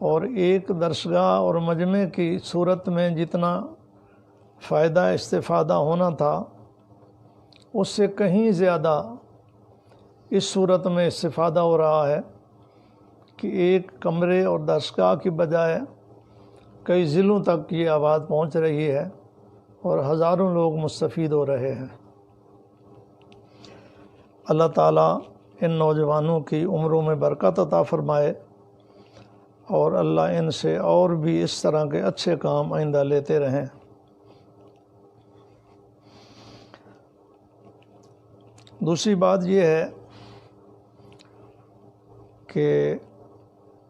اور ایک درسگاہ اور مجمع کی صورت میں جتنا فائدہ استفادہ ہونا تھا اس سے کہیں زیادہ اس صورت میں استفادہ ہو رہا ہے کہ ایک کمرے اور درسگاہ کی بجائے کئی ضلعوں تک یہ آواز پہنچ رہی ہے اور ہزاروں لوگ مستفید ہو رہے ہیں۔ اللہ تعالیٰ ان نوجوانوں کی عمروں میں برکت عطا فرمائے اور اللہ ان سے اور بھی اس طرح کے اچھے کام آئندہ لیتے رہیں۔ دوسری بات یہ ہے کہ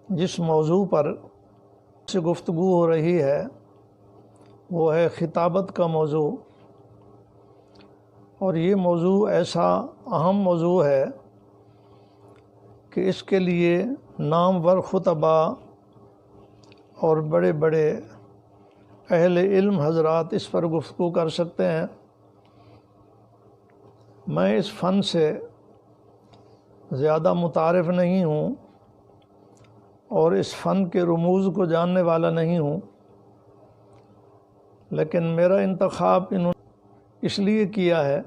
جس موضوع پر سے گفتگو ہو رہی ہے وہ ہے خطابت کا موضوع، اور یہ موضوع ایسا اہم موضوع ہے کہ اس کے لیے نامور خطباء اور بڑے بڑے اہل علم حضرات اس پر گفتگو کر سکتے ہیں۔ میں اس فن سے زیادہ متعارف نہیں ہوں اور اس فن کے رموز کو جاننے والا نہیں ہوں، لیکن میرا انتخاب انہوں نے اس لیے کیا ہے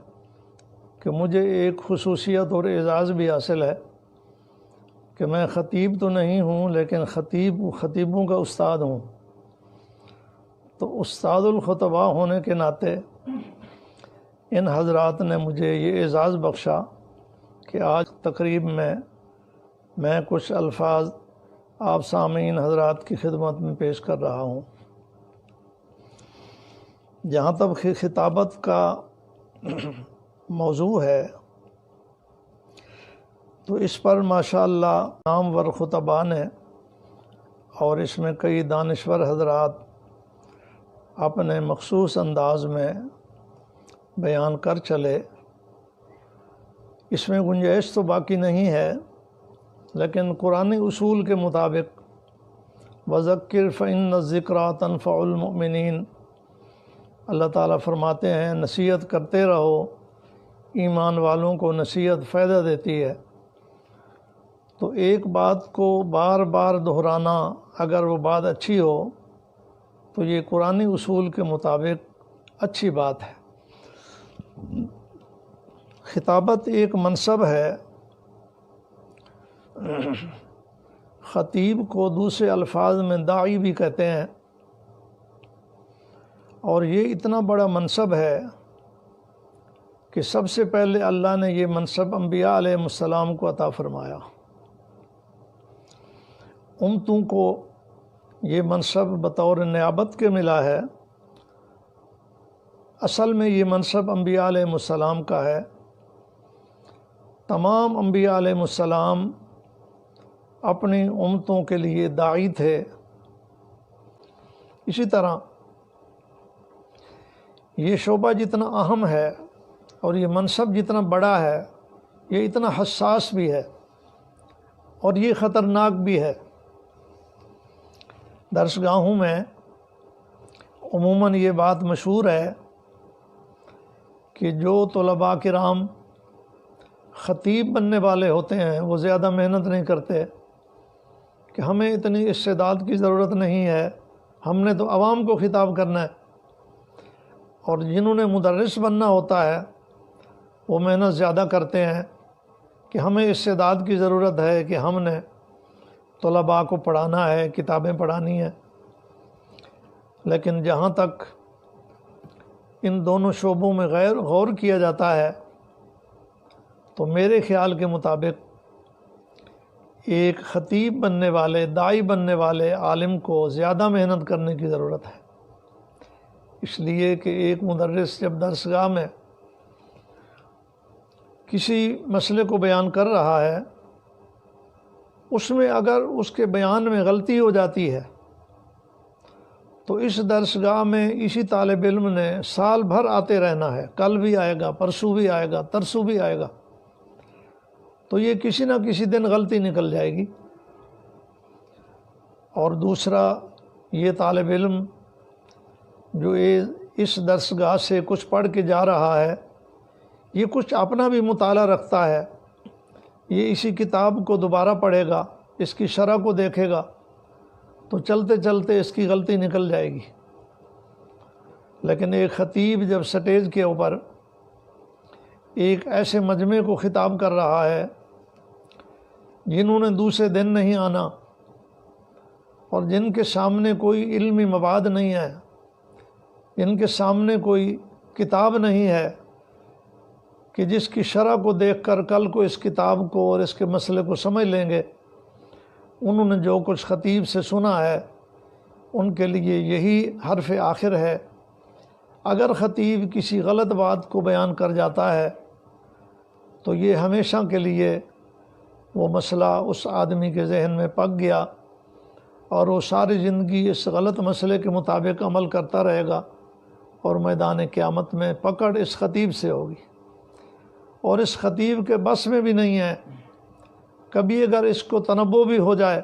کہ مجھے ایک خصوصیت اور اعزاز بھی حاصل ہے کہ میں خطیب تو نہیں ہوں لیکن خطیبوں کا استاد ہوں۔ تو استاد الخطباء ہونے کے ناطے ان حضرات نے مجھے یہ اعزاز بخشا کہ آج تقریب میں کچھ الفاظ آپ سامعین حضرات کی خدمت میں پیش کر رہا ہوں۔ جہاں تک خطابت کا موضوع ہے تو اس پر ماشاءاللہ نامور خطباء نے اور اس میں کئی دانشور حضرات اپنے مخصوص انداز میں بیان کر چلے۔ اس میں گنجائش تو باقی نہیں ہے، لیکن قرآنی اصول کے مطابق وَذَكِّرْ فَإِنَّ الذِّكْرَىٰ تَنفَعُ الْمُؤْمِنِينَ، اللہ تعالیٰ فرماتے ہیں نصیحت کرتے رہو، ایمان والوں کو نصیحت فائدہ دیتی ہے۔ تو ایک بات کو بار بار دہرانا اگر وہ بات اچھی ہو تو یہ قرآنی اصول کے مطابق اچھی بات ہے۔ خطابت ایک منصب ہے، خطیب کو دوسرے الفاظ میں داعی بھی کہتے ہیں، اور یہ اتنا بڑا منصب ہے کہ سب سے پہلے اللہ نے یہ منصب انبیاء علیہ السلام کو عطا فرمایا۔ امتوں کو یہ منصب بطور نیابت کے ملا ہے، اصل میں یہ منصب انبیاء علیہ السلام کا ہے۔ تمام انبیاء علیہ السلام اپنی امتوں کے لیے داعی تھے۔ اسی طرح یہ شعبہ جتنا اہم ہے اور یہ منصب جتنا بڑا ہے، یہ اتنا حساس بھی ہے اور یہ خطرناک بھی ہے۔ درسگاہوں میں عموماً یہ بات مشہور ہے کہ جو طلباء کرام خطیب بننے والے ہوتے ہیں وہ زیادہ محنت نہیں کرتے کہ ہمیں اتنی استعداد کی ضرورت نہیں ہے، ہم نے تو عوام کو خطاب کرنا ہے۔ اور جنہوں نے مدرس بننا ہوتا ہے وہ محنت زیادہ کرتے ہیں کہ ہمیں استعداد کی ضرورت ہے کہ ہم نے طلباء کو پڑھانا ہے، کتابیں پڑھانی ہیں۔ لیکن جہاں تک ان دونوں شعبوں میں غور کیا جاتا ہے تو میرے خیال کے مطابق ایک خطیب بننے والے، داعی بننے والے عالم کو زیادہ محنت کرنے کی ضرورت ہے، اس لیے کہ ایک مدرس جب درسگاہ میں کسی مسئلے کو بیان کر رہا ہے، اس میں اگر اس کے بیان میں غلطی ہو جاتی ہے تو اس درسگاہ میں اسی طالب علم نے سال بھر آتے رہنا ہے، کل بھی آئے گا، پرسوں بھی آئے گا، ترسوں بھی آئے گا، تو یہ کسی نہ کسی دن غلطی نکل جائے گی۔ اور دوسرا، یہ طالب علم جو اس درسگاہ سے کچھ پڑھ کے جا رہا ہے، یہ کچھ اپنا بھی مطالعہ رکھتا ہے، یہ اسی کتاب کو دوبارہ پڑھے گا، اس کی شرح کو دیکھے گا، تو چلتے چلتے اس کی غلطی نکل جائے گی۔ لیکن ایک خطیب جب سٹیج کے اوپر ایک ایسے مجمع کو خطاب کر رہا ہے جنہوں نے دوسرے دن نہیں آنا اور جن کے سامنے کوئی علمی مواد نہیں ہے، جن کے سامنے کوئی کتاب نہیں ہے کہ جس کی شرح کو دیکھ کر کل کو اس کتاب کو اور اس کے مسئلے کو سمجھ لیں گے، انہوں نے جو کچھ خطیب سے سنا ہے ان کے لیے یہی حرف آخر ہے۔ اگر خطیب کسی غلط بات کو بیان کر جاتا ہے تو یہ ہمیشہ کے لیے وہ مسئلہ اس آدمی کے ذہن میں پک گیا اور وہ ساری زندگی اس غلط مسئلے کے مطابق عمل کرتا رہے گا، اور میدان قیامت میں پکڑ اس خطیب سے ہوگی۔ اور اس خطیب کے بس میں بھی نہیں ہے، کبھی اگر اس کو تنبؤ بھی ہو جائے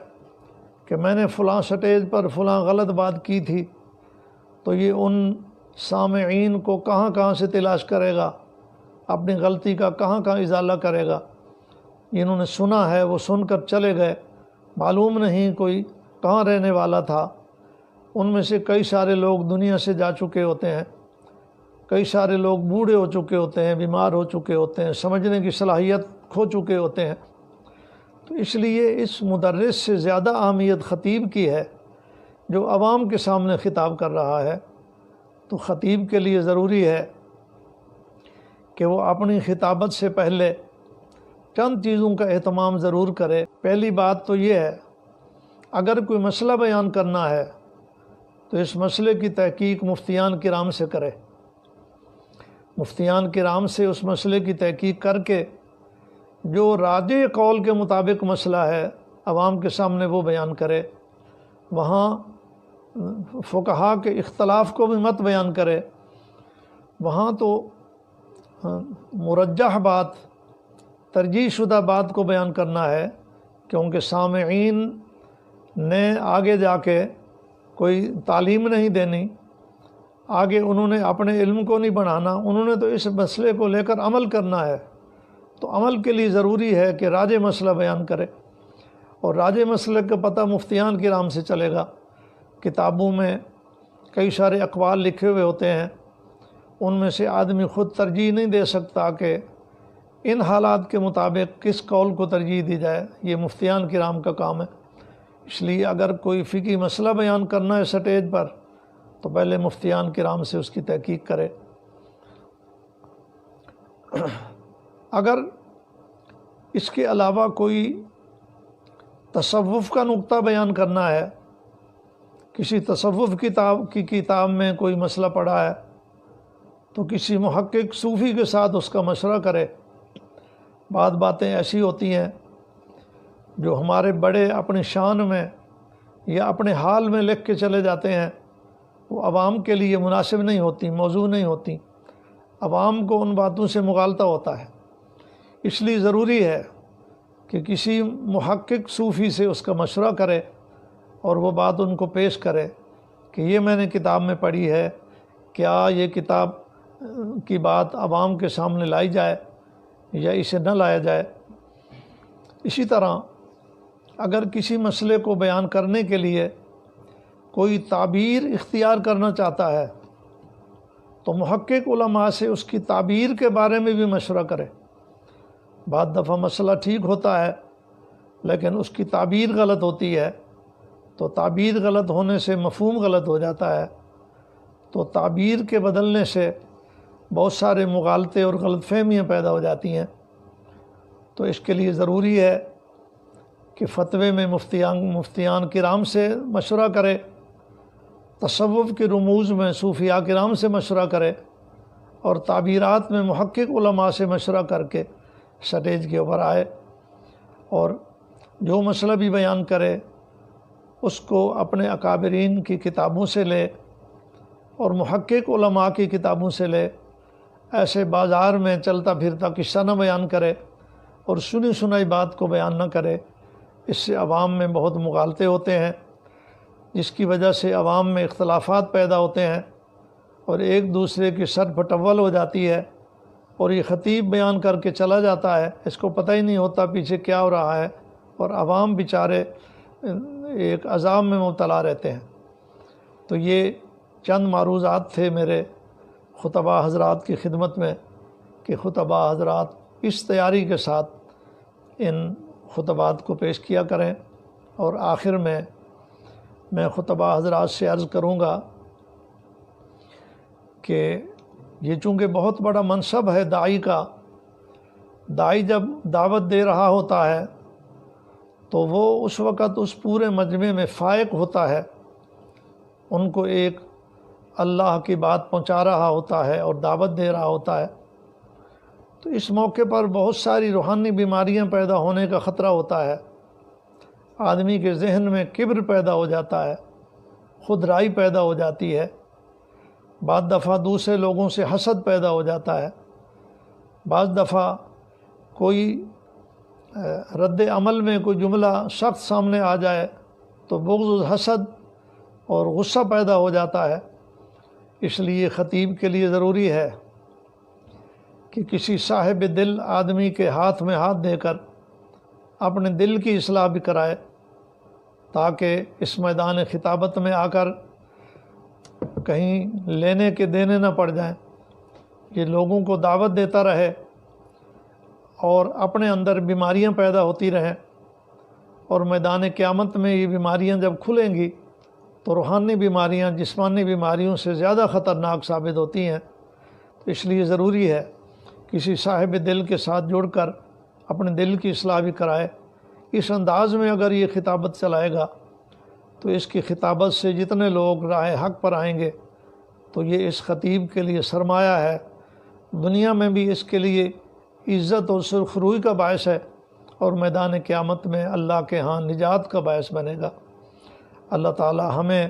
کہ میں نے فلاں سٹیج پر فلاں غلط بات کی تھی، تو یہ ان سامعین کو کہاں کہاں سے تلاش کرے گا، اپنی غلطی کا کہاں کہاں ازالہ کرے گا۔ جنہوں نے سنا ہے وہ سن کر چلے گئے، معلوم نہیں کوئی کہاں رہنے والا تھا۔ ان میں سے کئی سارے لوگ دنیا سے جا چکے ہوتے ہیں، کئی سارے لوگ بوڑھے ہو چکے ہوتے ہیں، بیمار ہو چکے ہوتے ہیں، سمجھنے کی صلاحیت کھو چکے ہوتے ہیں۔ تو اس لیے اس مدرس سے زیادہ اہمیت خطیب کی ہے جو عوام کے سامنے خطاب کر رہا ہے۔ تو خطیب کے لیے ضروری ہے کہ وہ اپنی خطابت سے پہلے چند چیزوں کا اہتمام ضرور کرے۔ پہلی بات تو یہ ہے، اگر کوئی مسئلہ بیان کرنا ہے تو اس مسئلے کی تحقیق مفتیان کرام سے کرے، مفتیان کرام سے اس مسئلے کی تحقیق کر کے جو راجح قول کے مطابق مسئلہ ہے عوام کے سامنے وہ بیان کرے۔ وہاں فقہا کے اختلاف کو بھی مت بیان کرے، وہاں تو مرجح بات، ترجیح شدہ بات کو بیان کرنا ہے، کیونکہ سامعین نے آگے جا کے کوئی تعلیم نہیں دینی، آگے انہوں نے اپنے علم کو نہیں بڑھانا، انہوں نے تو اس مسئلے کو لے کر عمل کرنا ہے۔ تو عمل کے لیے ضروری ہے کہ راجح مسئلہ بیان کرے، اور راجح مسئلے کا پتہ مفتیان کرام سے چلے گا۔ کتابوں میں کئی سارے اقوال لکھے ہوئے ہوتے ہیں، ان میں سے آدمی خود ترجیح نہیں دے سکتا کہ ان حالات کے مطابق کس قول کو ترجیح دی جائے، یہ مفتیان کرام کا کام ہے۔ اس لیے اگر کوئی فقہی مسئلہ بیان کرنا ہے سٹیج پر تو پہلے مفتیان کرام سے اس کی تحقیق کرے۔ اگر اس کے علاوہ کوئی تصوف کا نقطہ بیان کرنا ہے، کسی تصوف کی کتاب میں کوئی مسئلہ پڑھا ہے تو کسی محقق صوفی کے ساتھ اس کا مشورہ کرے۔ بعض باتیں ایسی ہوتی ہیں جو ہمارے بڑے اپنی شان میں یا اپنے حال میں لکھ کے چلے جاتے ہیں، وہ عوام کے لیے مناسب نہیں ہوتی، موضوع نہیں ہوتی، عوام کو ان باتوں سے مغالطہ ہوتا ہے۔ اس لیے ضروری ہے کہ کسی محقق صوفی سے اس کا مشورہ کرے اور وہ بات ان کو پیش کرے کہ یہ میں نے کتاب میں پڑھی ہے، کیا یہ کتاب کی بات عوام کے سامنے لائی جائے یا اسے نہ لایا جائے۔ اسی طرح اگر کسی مسئلے کو بیان کرنے کے لیے کوئی تعبیر اختیار کرنا چاہتا ہے تو محقق علماء سے اس کی تعبیر کے بارے میں بھی مشورہ کرے۔ بعض دفعہ مسئلہ ٹھیک ہوتا ہے لیکن اس کی تعبیر غلط ہوتی ہے، تو تعبیر غلط ہونے سے مفہوم غلط ہو جاتا ہے، تو تعبیر کے بدلنے سے بہت سارے مغالطے اور غلط فہمیاں پیدا ہو جاتی ہیں۔ تو اس کے لیے ضروری ہے کہ فتوے میں مفتیان کرام سے مشورہ کرے، تصوف کے رموز میں صوفیاء کرام سے مشورہ کرے، اور تعبیرات میں محقق علماء سے مشورہ کر کے سٹیج کے اوپر آئے، اور جو مسئلہ بھی بیان کرے اس کو اپنے اکابرین کی کتابوں سے لے اور محقق علماء کی کتابوں سے لے۔ ایسے بازار میں چلتا پھرتا قصہ نہ بیان کرے اور سنی سنائی بات کو بیان نہ کرے، اس سے عوام میں بہت مغالطے ہوتے ہیں، جس کی وجہ سے عوام میں اختلافات پیدا ہوتے ہیں اور ایک دوسرے کی سر پھٹول ہو جاتی ہے، اور یہ خطیب بیان کر کے چلا جاتا ہے، اس کو پتہ ہی نہیں ہوتا پیچھے کیا ہو رہا ہے، اور عوام بیچارے ایک عذاب میں مبتلا رہتے ہیں۔ تو یہ چند معروضات تھے میرے خطبہ حضرات کی خدمت میں کہ خطبہ حضرات اس تیاری کے ساتھ ان خطبات کو پیش کیا کریں۔ اور آخر میں خطبہ حضرات سے عرض کروں گا کہ یہ چونکہ بہت بڑا منصب ہے داعی کا، داعی جب دعوت دے رہا ہوتا ہے تو وہ اس وقت اس پورے مجمع میں فائق ہوتا ہے، ان کو ایک اللہ کی بات پہنچا رہا ہوتا ہے اور دعوت دے رہا ہوتا ہے۔ تو اس موقع پر بہت ساری روحانی بیماریاں پیدا ہونے کا خطرہ ہوتا ہے، آدمی کے ذہن میں کبر پیدا ہو جاتا ہے، خود رائی پیدا ہو جاتی ہے، بعض دفعہ دوسرے لوگوں سے حسد پیدا ہو جاتا ہے، بعض دفعہ کوئی رد عمل میں کوئی جملہ سخت سامنے آ جائے تو بغض حسد اور غصہ پیدا ہو جاتا ہے۔ اس لیے خطیب کے لیے ضروری ہے کہ کسی صاحب دل آدمی کے ہاتھ میں ہاتھ دے کر اپنے دل کی اصلاح بھی کرائے، تاکہ اس میدان خطابت میں آ کر کہیں لینے کے دینے نہ پڑ جائیں، یہ لوگوں کو دعوت دیتا رہے اور اپنے اندر بیماریاں پیدا ہوتی رہیں، اور میدان قیامت میں یہ بیماریاں جب کھلیں گی تو روحانی بیماریاں جسمانی بیماریوں سے زیادہ خطرناک ثابت ہوتی ہیں۔ تو اس لیے ضروری ہے کسی صاحب دل کے ساتھ جڑ کر اپنے دل کی اصلاح بھی کرائے۔ اس انداز میں اگر یہ خطابت چلائے گا تو اس کی خطابت سے جتنے لوگ راہ حق پر آئیں گے تو یہ اس خطیب کے لیے سرمایہ ہے، دنیا میں بھی اس کے لیے عزت اور سرخروئی کا باعث ہے، اور میدان قیامت میں اللہ کے ہاں نجات کا باعث بنے گا۔ اللہ تعالی ہمیں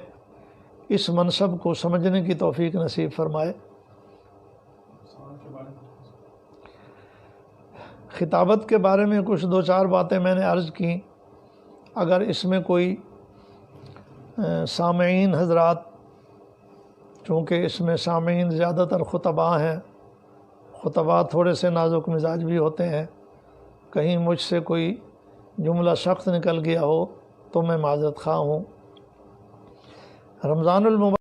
اس منصب کو سمجھنے کی توفیق نصیب فرمائے۔ خطابت کے بارے میں کچھ دو چار باتیں میں نے عرض کی، اگر اس میں کوئی سامعین حضرات، چونکہ اس میں سامعین زیادہ تر خطباء ہیں، خطباء تھوڑے سے نازک مزاج بھی ہوتے ہیں، کہیں مجھ سے کوئی جملہ سخت نکل گیا ہو تو میں معذرت خواہ ہوں۔ رمضان المبارک